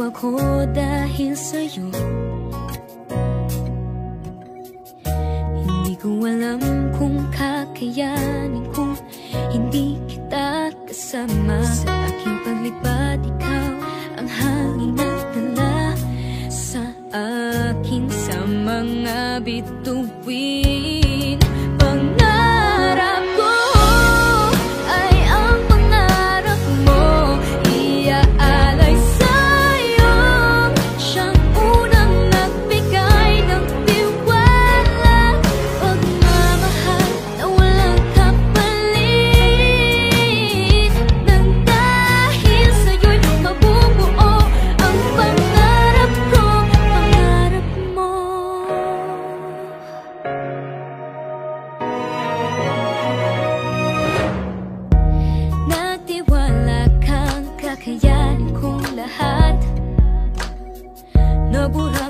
ako dahil sa'yo. Hindi ko alam kung kakayanin kung hindi kita kasama. Sa aking paglipad, ikaw ang hangin na dala sa akin sa mga bituin. Pangarap ko ay ang pangarap mo, iaalay sa'yo. Siyang unang nagbigay ng tiwala, pagmamahal na walang kapalit. Nang dahil sa'yo'y mabubuo ang pangarap ko, pangarap mo. Nagtiwala kang kakayanin kong lahat. Nabura